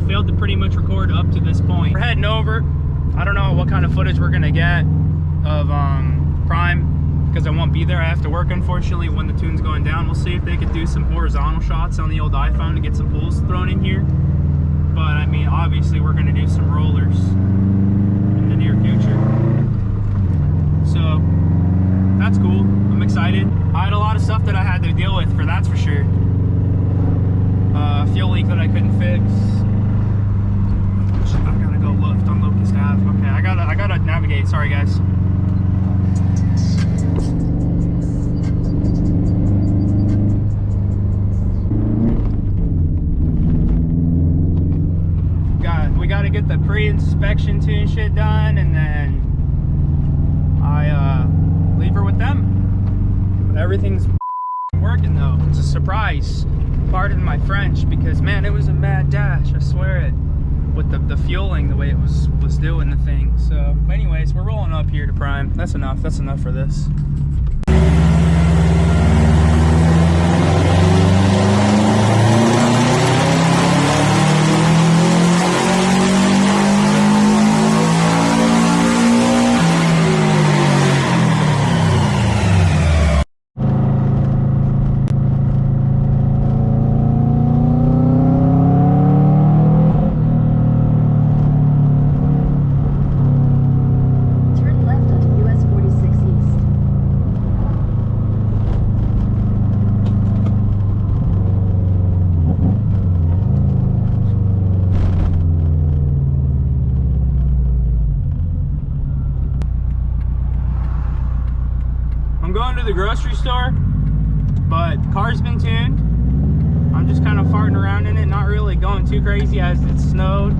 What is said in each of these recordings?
failed to pretty much record up to this point. We're heading over. I don't know what kind of footage we're gonna get of Prime, because I won't be there. I have to work, unfortunately, when the tune's going down. We'll see if they could do some horizontal shots on the old iPhone to get some pulls thrown in here. But I mean, obviously we're gonna do some rollers in the near future. So that's cool. I'm excited. I had a lot of stuff that I had to deal with, that's for sure. Fuel leak that I couldn't fix. I gotta go lift on Locust Ave. Okay, I gotta navigate. Sorry, guys. We gotta get the pre-inspection tune shit done, and then I leave her with them. But everything's working though. It's a surprise. Pardon my French, because man, it was a mad dash, I swear it, with the fueling, the way it was doing the thing. So anyways, we're rolling up here to Prime. That's enough for this. I'm going to the grocery store, but the car's been tuned. I'm just kind of farting around in it, not really going too crazy as it snowed.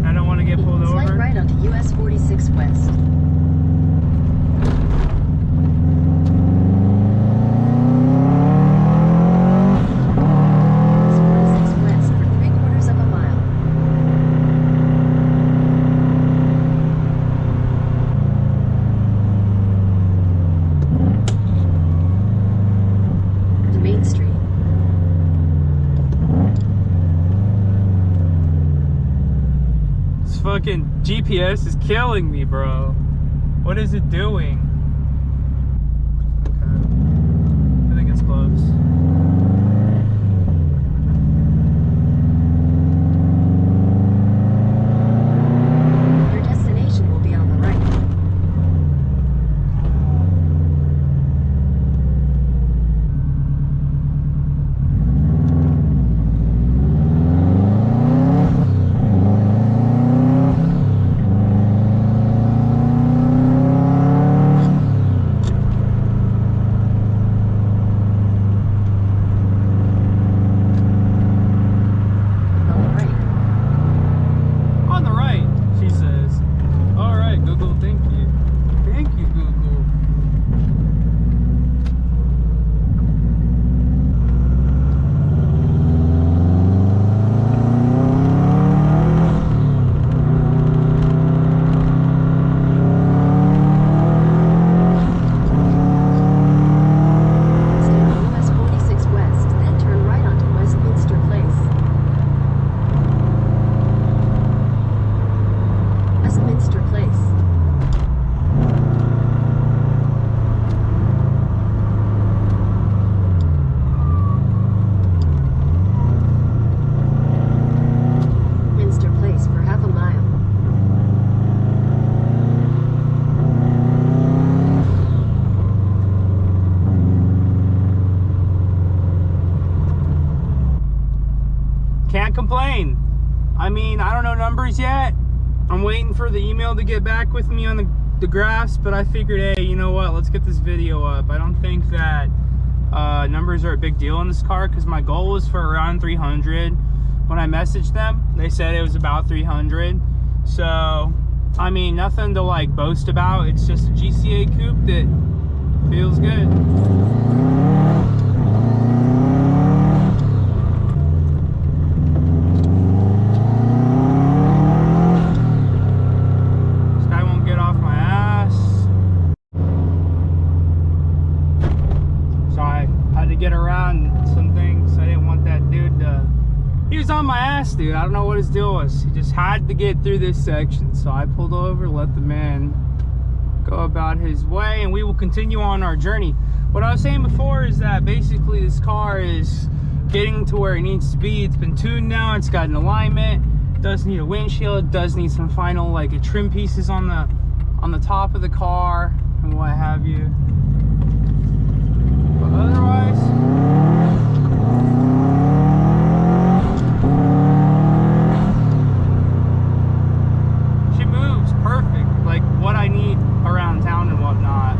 I don't want to get pulled over. Slight right onto US 46 West. Fucking GPS is killing me, bro. What is it doing? Okay. I think it's close. Your destination will be on the right. Can't complain. I mean, I don't know numbers yet. I'm waiting for the email to get back with me on the graphs, but I figured, hey, you know what? Let's get this video up. I don't think that numbers are a big deal in this car, because my goal was for around 300. When I messaged them, they said it was about 300. So, I mean, nothing to like boast about. It's just a GC8 Coupe that feels good. Get around some things. I didn't want that dude to He was on my ass, dude. I don't know what his deal was. He just had to get through this section. So I pulled over, let the man go about his way, and we will continue on our journey. What I was saying before is that basically this car is getting to where it needs to be. It's been tuned now. It's got an alignment. It does need a windshield. It does need some final like trim pieces on the top of the car and what have you. But otherwise, she moves perfect, like what I need around town and whatnot.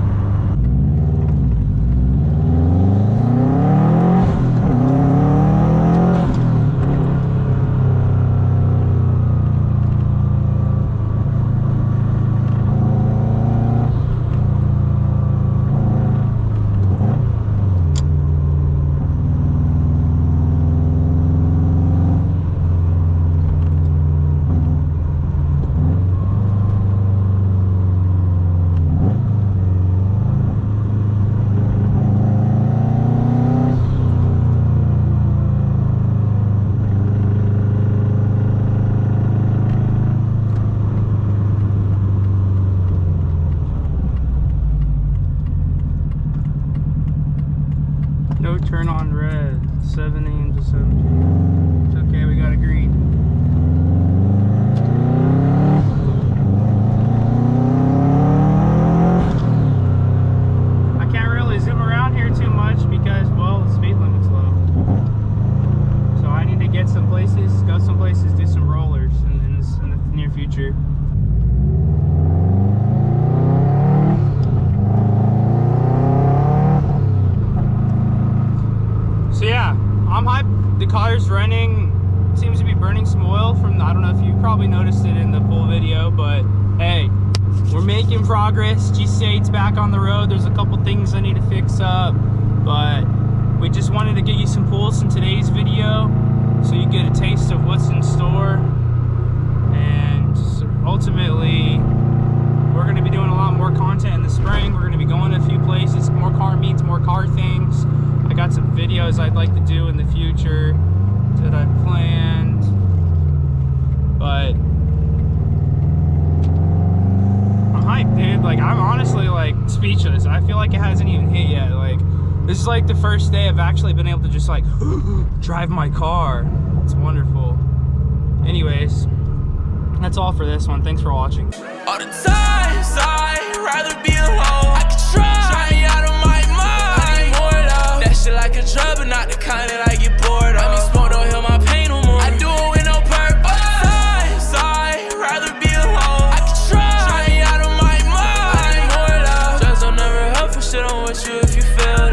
No turn on red, 7 a.m. to 7 p.m. It's okay, we got a green. I can't really zoom around here too much because, well, the speed limit's low. So I need to get some places, go some places, do some rollers in the near future. So yeah, I'm hyped. The car's running, seems to be burning some oil from, I don't know if you probably noticed it in the pool video, but hey, we're making progress. GC8's back on the road. There's a couple things I need to fix up, but we just wanted to get you some pulls in today's video so you get a taste of what's in store. And ultimately, we're gonna be doing a lot more content in the spring. We're gonna be going to a few places, more car meets, more car things. I got some videos I'd like to do in the future that I've planned, but I'm hyped, dude. Like, I'm honestly like speechless. I feel like it hasn't even hit yet. Like, this is like the first day I've actually been able to just like drive my car. It's wonderful. Anyways, that's all for this one. Thanks for watching. All the times I'd rather be alone. I could try me out of my mind. I need more love. That shit like a drug, but not the kind that I get bored of. I mean, smoke don't heal my pain no more. I do it with no purpose. All the times I'd rather be alone. I could try me out of my mind. I need more love. Just don't never help for shit on with you if you feel